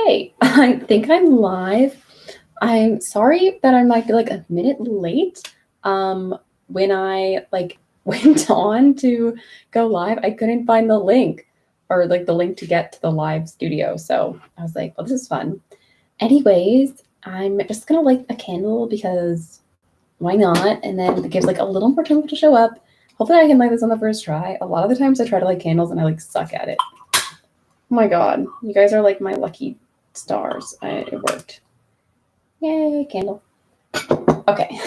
Okay, I think I'm live. I'm sorry that I might be like a minute late. When I went on to go live, I couldn't find the link or like the link to get to the live studio. So I was like, well, this is fun. Anyways, I'm just gonna light a candle because why not? And then it gives like a little more time to show up. Hopefully I can light this on the first try. A lot of the times I try to light candles and I like suck at it. Oh my god, you guys are like my lucky stars. It worked. Yay, candle. Okay,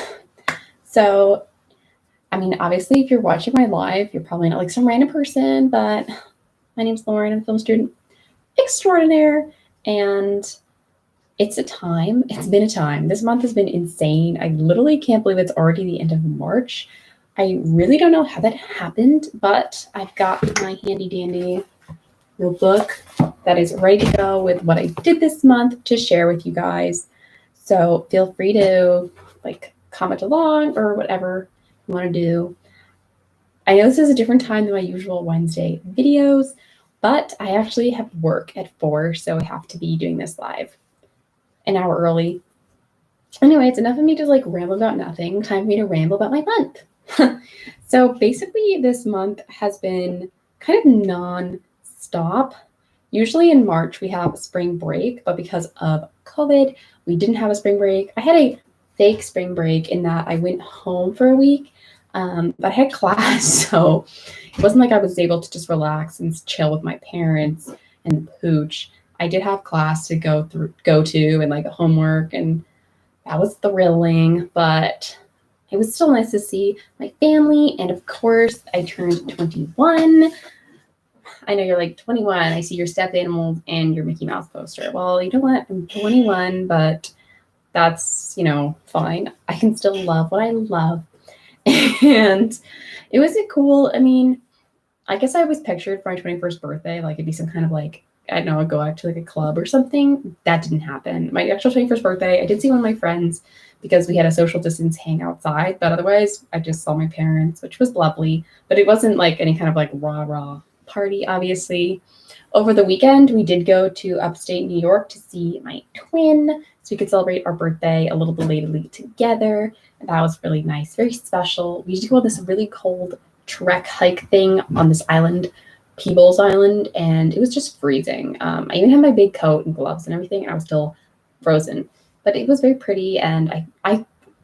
so I mean, obviously, if you're watching my live, you're probably not like some random person, but my name's Lauren. I'm a film student extraordinaire, and it's been a time. This month has been insane. I literally can't believe it's already the end of March. I really don't know how that happened, but I've got my handy dandy notebook that is ready to go with what I did this month to share with you guys. So feel free to comment along or whatever you want to do. I know this is a different time than my usual Wednesday videos, but I actually have work at 4, so I have to be doing this live an hour early. Anyway, it's enough of me to ramble about nothing. Time for me to ramble about my month. So basically this month has been kind of non-stop. Usually in March we have a spring break, but because of COVID, we didn't have a spring break. I had a fake spring break in that I went home for a week, but I had class, so it wasn't like I was able to just relax and chill with my parents and pooch. I did have class to go to and homework, and that was thrilling, but it was still nice to see my family. And of course, I turned 21. I know you're like 21. I see your stuffed animals and your Mickey Mouse poster. Well, you know what? I'm 21, but that's, fine. I can still love what I love. And it was cool. I mean, I guess I was pictured for my 21st birthday, it'd be some kind of I don't know, I'd go out to a club or something. That didn't happen. My actual 21st birthday, I did see one of my friends because we had a social distance hang outside, but otherwise I just saw my parents, which was lovely, but it wasn't any kind of rah-rah party, obviously. Over the weekend, we did go to upstate New York to see my twin, so we could celebrate our birthday a little belatedly together. And that was really nice, very special. We used to go on this really cold trek hike thing on this island, Peebles Island, and it was just freezing. I even had my big coat and gloves and everything, and I was still frozen. But it was very pretty, and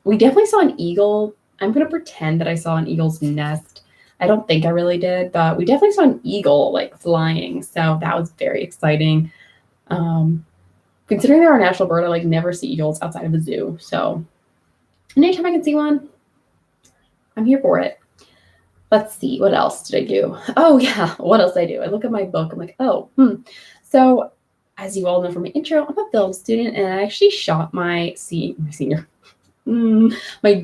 we definitely saw an eagle. I'm gonna pretend that I saw an eagle's nest. I don't think I really did, but we definitely saw an eagle flying, so that was very exciting. Considering they're our national bird, I never see eagles outside of a zoo, so anytime I can see one, I'm here for it. Let's see, what else did I do? Oh yeah, what else did I do? I look at my book, I'm like, So as you all know from my intro, I'm a film student, and I actually shot my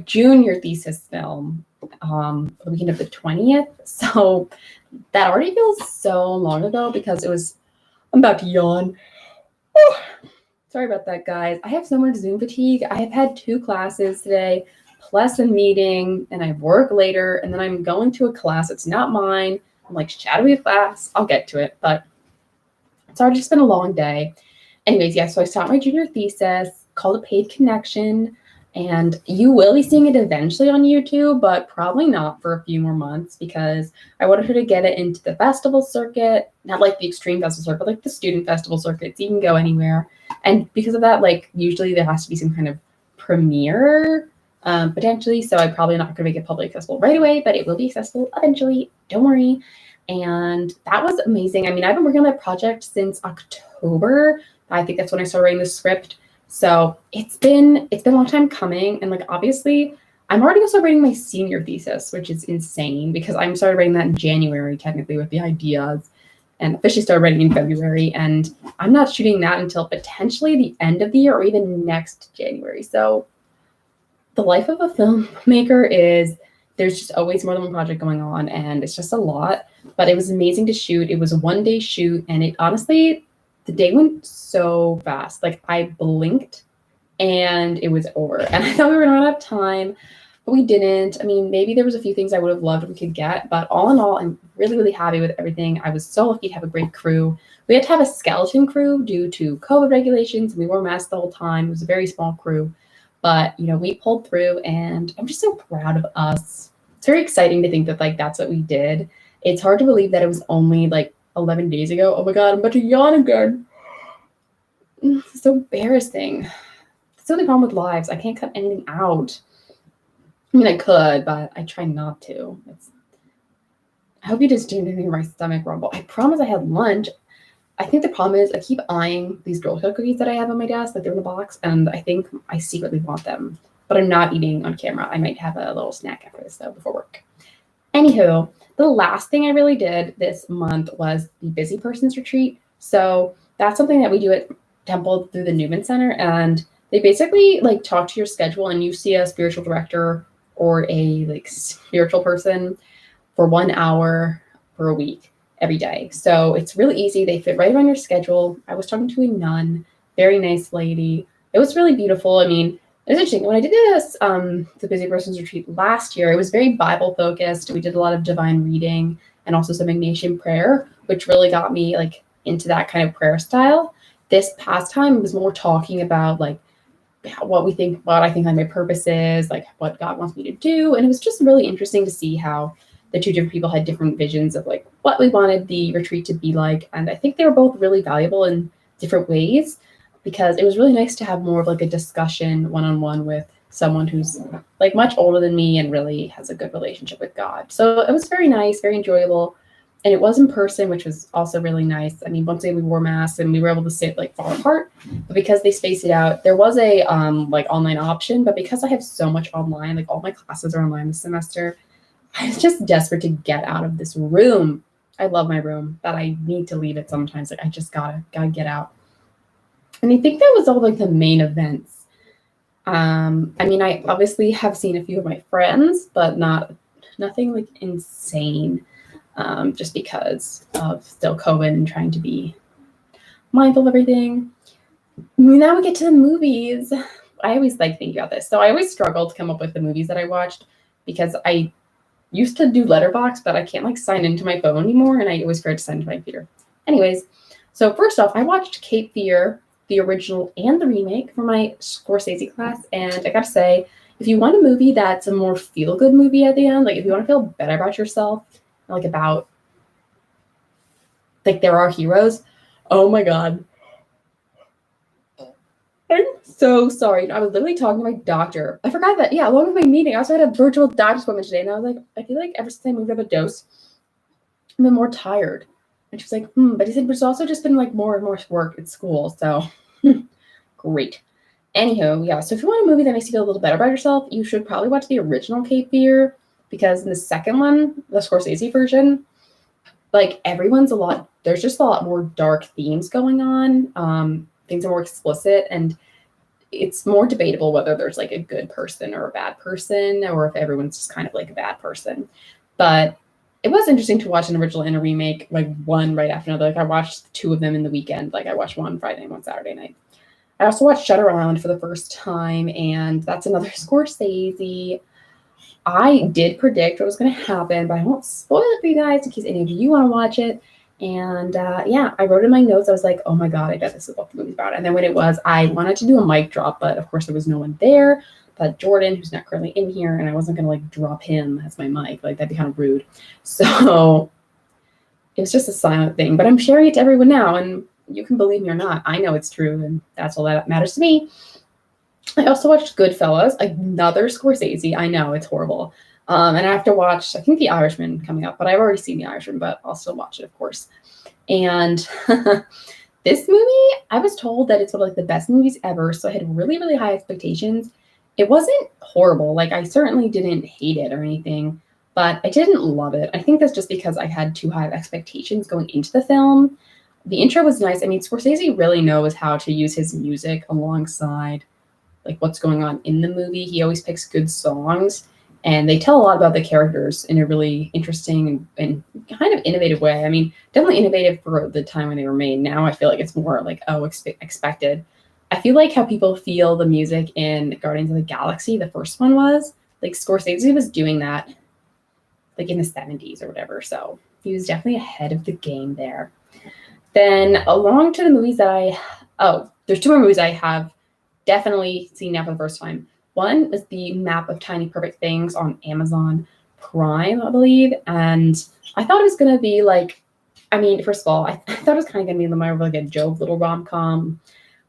junior thesis film the weekend of the 20th. So that already feels so long ago because I'm about to yawn. Oh, sorry about that, guys. I have so much Zoom fatigue. I have had 2 classes today, plus a meeting, and I have work later, and then I'm going to a class. It's not mine. I'm shadowing a class. I'll get to it, but it's already just been a long day. Anyways, yeah, so I shot my junior thesis called A Paid Connection, and you will be seeing it eventually on YouTube, but probably not for a few more months because I wanted her to get it into the festival circuit, not the extreme festival circuit, but the student festival circuit, so you can go anywhere. And because of that, usually there has to be some kind of premiere potentially, so I'm probably not going to make it publicly accessible right away, but it will be accessible eventually. Don't worry. And that was amazing. I mean, I've been working on that project since October. I think that's when I started writing the script. So it's been a long time coming, and obviously I'm already also writing my senior thesis, which is insane because I'm started writing that in January technically with the ideas, and officially started writing in February, and I'm not shooting that until potentially the end of the year or even next January. So the life of a filmmaker is there's just always more than one project going on, and it's just a lot, but it was amazing to shoot. It was a 1-day shoot, and it honestly, the day went so fast. I blinked and it was over, and I thought we were running out of time, but we didn't. I mean, maybe there was a few things I would have loved if we could get, but all in all, I'm really, really happy with everything. I was so lucky to have a great crew. We had to have a skeleton crew due to COVID regulations. We wore masks the whole time. It was a very small crew, but we pulled through, and I'm just so proud of us. It's very exciting to think that that's what we did. It's hard to believe that it was only 11 days ago. Oh my God, I'm about to yawn again. It's so embarrassing. That's the only problem with lives. I can't cut anything out. I mean, I could, but I try not to. I hope you just didn't hear my stomach rumble. I promise I had lunch. I think the problem is I keep eyeing these Girl Scout cookies that I have on my desk, they're in the box, and I think I secretly want them. But I'm not eating on camera. I might have a little snack after this, though, before work. Anywho, the last thing I really did this month was the Busy Persons Retreat. So that's something that we do at Temple through the Newman Center, and they basically talk to your schedule, and you see a spiritual director or a spiritual person for 1 hour for a week every day. So it's really easy. They fit right around your schedule. I was talking to a nun, very nice lady. It was really beautiful. I mean, it was interesting. When I did this, the Busy Persons Retreat last year, it was very Bible focused. We did a lot of divine reading and also some Ignatian prayer, which really got me into that kind of prayer style. This past time was more talking about what I think my purpose is, what God wants me to do. And it was just really interesting to see how the two different people had different visions of what we wanted the retreat to be like. And I think they were both really valuable in different ways, because it was really nice to have more of a discussion one-on-one with someone who's much older than me and really has a good relationship with God. So it was very nice, very enjoyable. And it was in person, which was also really nice. I mean, once again, we wore masks and we were able to sit far apart, but because they spaced it out, there was a online option. But because I have so much online, all my classes are online this semester, I was just desperate to get out of this room. I love my room, but I need to leave it sometimes. I just gotta get out. And I think that was all the main events. I mean, I obviously have seen a few of my friends, but nothing insane. Just because of still COVID and trying to be mindful of everything. Now we get to the movies. I always thinking about this. So I always struggle to come up with the movies that I watched, because I used to do Letterboxd, but I can't sign into my phone anymore, and I always forget to sign into my computer. Anyways, so first off, I watched Cape Fear, the original and the remake, for my Scorsese class, and I gotta say, if you want a movie that's a more feel-good movie at the end, if you want to feel better about yourself, about there are heroes. Oh my God. I'm so sorry. I was literally talking to my doctor. I forgot that, along with my meeting, I also had a virtual doctor's appointment today, and I was I feel ever since I moved up a dose, I've been more tired. And she was but he said, but it's also just been more and more work at school, so great. Anywho, so if you want a movie that makes you feel a little better about yourself, you should probably watch the original Cape Fear, because in the second one, the Scorsese version, there's just a lot more dark themes going on. Things are more explicit, and it's more debatable whether there's a good person or a bad person, or if everyone's just kind of a bad person. But it was interesting to watch an original and a remake, one right after another. I watched two of them in the weekend. I watched one Friday and one Saturday night. I also watched Shutter Island for the first time, and that's another Scorsese. I did predict what was going to happen, but I won't spoil it for you guys in case any of you want to watch it. And I wrote in my notes, I was oh my God, I bet this is what the movie's about. And then when it was, I wanted to do a mic drop, but of course there was no one there but Jordan, who's not currently in here, and I wasn't going to drop him as my mic. That'd be kind of rude. So it was just a silent thing, but I'm sharing it to everyone now, and you can believe me or not. I know it's true, and that's all that matters to me. I also watched Goodfellas, another Scorsese. I know, it's horrible. And I have to watch, I think, The Irishman coming up, but I've already seen The Irishman, but I'll still watch it, of course. And this movie, I was told that it's one of the best movies ever, so I had really, really high expectations. It wasn't horrible. I certainly didn't hate it or anything, but I didn't love it. I think that's just because I had too high of expectations going into the film. The intro was nice. I mean, Scorsese really knows how to use his music alongside what's going on in the movie. He always picks good songs, and they tell a lot about the characters in a really interesting and kind of innovative way. I mean, definitely innovative for the time when they were made. Now I feel it's more expected. I feel how people feel the music in Guardians of the Galaxy, the first one was. like Scorsese was doing that like in the 70s or whatever. So he was definitely ahead of the game there. Then along to the movies that there's two more movies I have definitely seen now for the first time. One is the Map of Tiny Perfect Things on Amazon Prime, I believe. And I thought it was going to be like, I mean, first of all, I thought it was kind of going to be more of like a joke little rom-com.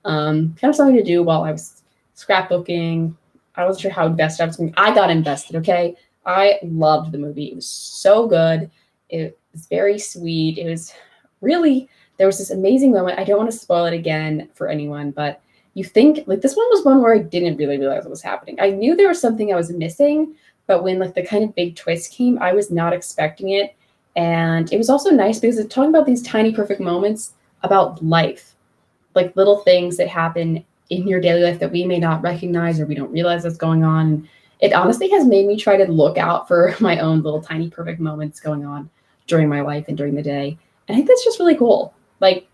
Kind of something to do while I was scrapbooking. I wasn't sure how invested I was going to be. I got invested, okay? I loved the movie. It was so good. It was very sweet. It was really, there was this amazing moment. I don't want to spoil it again for anyone, but you think, like, this one was one where I didn't really realize what was happening. I knew there was something I was missing, but when, like, the kind of big twist came, I was not expecting it. And it was also nice because it's talking about these tiny, perfect moments about life, like little things that happen in your daily life that we may not recognize or we don't realize what's going on. It honestly has made me try to look out for my own little tiny, perfect moments going on during my life and during the day. And I think that's just really cool. Like,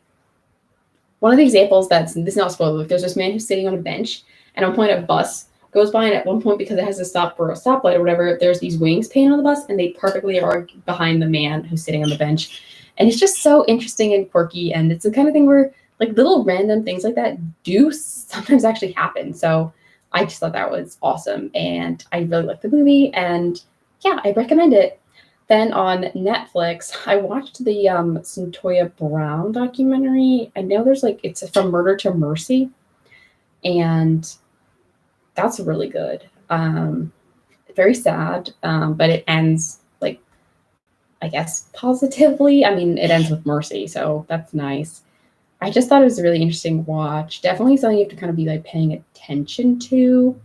one of the examples this is not spoiler, there's this man who's sitting on a bench, and at one point a bus goes by, and at one point, because it has to stop for a stoplight or whatever, there's these wings painted on the bus, and they perfectly are behind the man who's sitting on the bench. And it's just so interesting and quirky, and it's the kind of thing where, like, little random things like that do sometimes actually happen. So I just thought that was awesome, and I really liked the movie, and yeah, I recommend it. Then on Netflix, I watched the some Toyah Brown documentary. I know there's like, it's from Murder to Mercy, and that's really good. Very sad, but it ends like, I guess, positively. I mean, it ends with mercy, so that's nice. I just thought it was a really interesting watch. Definitely something you have to kind of be like paying attention to,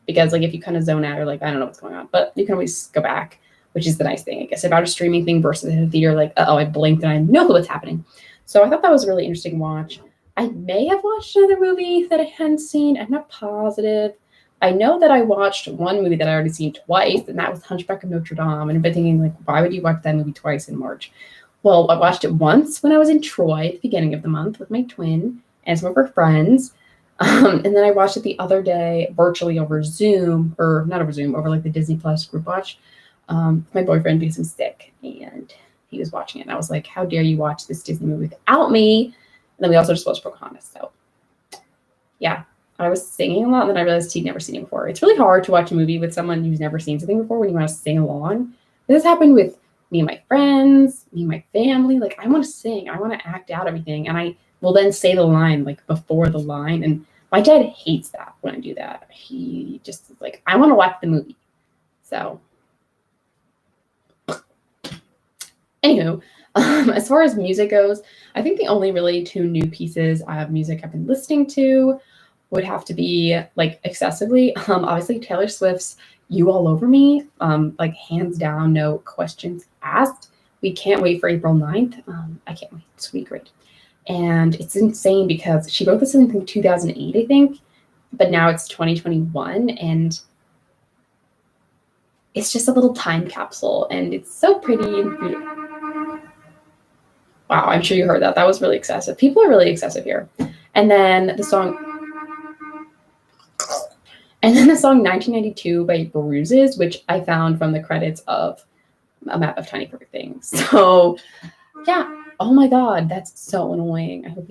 because like if you kind of zone out or like, I don't know what's going on, but you can always go back, which is the nice thing, I guess, about a streaming thing versus in a theater. Like, I blinked and I know what's happening. So I thought that was a really interesting watch. I may have watched another movie that I hadn't seen. I'm not positive. I know that I watched one movie that I already seen twice, and that was Hunchback of Notre Dame. And I've been thinking, like, why would you watch that movie twice in March? Well, I watched it once when I was in Troy at the beginning of the month with my twin and some of her friends. And then I watched it the other day virtually over Zoom, or not over Zoom, over like the Disney Plus group watch. My boyfriend because he's sick and he was watching it. And I was like, how dare you watch this Disney movie without me? And then we also just watched Pocahontas. So yeah, I was singing a lot, and then I realized he'd never seen it before. It's really hard to watch a movie with someone who's never seen something before when you want to sing along. This happened with me and my friends, me and my family. Like, I want to sing. I want to act out everything. And I will then say the line like before the line. And my dad hates that when I do that. He just is like, I want to watch the movie. So anywho, as far as music goes, I think the only really two new pieces of music I've been listening to would have to be like excessively, obviously Taylor Swift's You All Over Me, like hands down, no questions asked. We can't wait for April 9th. I can't wait. It's going to be great. And it's insane because she wrote this in 2008, I think, but now it's 2021, and it's just a little time capsule, and it's so pretty and beautiful. Wow, I'm sure you heard that. That was really excessive. People are really excessive here. And then the song 1992 by Bruises, which I found from the credits of A Map of Tiny Perfect Things. So yeah. Oh my God, that's so annoying. I hope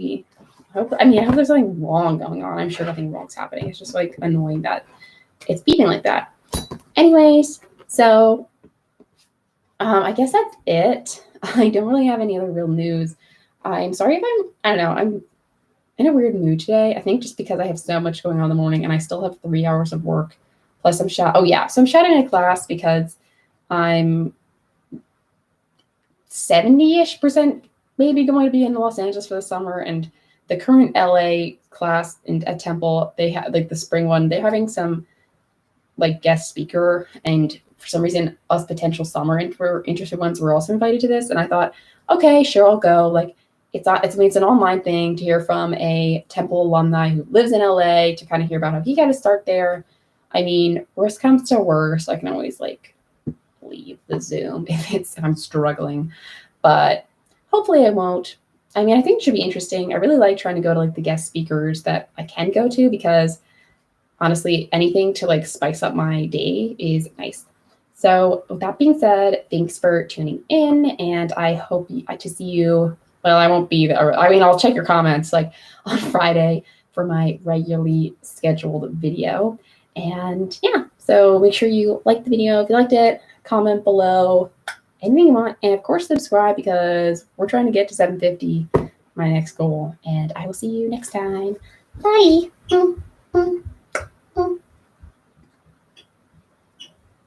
there's something wrong going on. I'm sure nothing wrong's happening. It's just like annoying that it's beeping like that. Anyways, so I guess that's it. I don't really have any other real news. I'm sorry if I'm in a weird mood today. I think just because I have so much going on in the morning and I still have 3 hours of work. Plus I'm shadowing a class because I'm 70-ish% maybe going to be in Los Angeles for the summer. And the current LA class at Temple, they have like the spring one, they're having some like guest speaker, and for some reason us potential summer interested ones were also invited to this. And I thought, okay, sure, I'll go. Like it's an online thing to hear from a Temple alumni who lives in LA to kind of hear about how he got to start there. I mean, worst comes to worst, I can always like leave the Zoom if I'm struggling, but hopefully I won't. I mean, I think it should be interesting. I really like trying to go to like the guest speakers that I can go to because honestly, anything to like spice up my day is nice. So with that being said, thanks for tuning in, and I hope to see you. Well, I won't be there. I mean, I'll check your comments like on Friday for my regularly scheduled video. And yeah, so make sure you like the video if you liked it, comment below, anything you want, and of course subscribe because we're trying to get to 750, my next goal. And I will see you next time. Bye.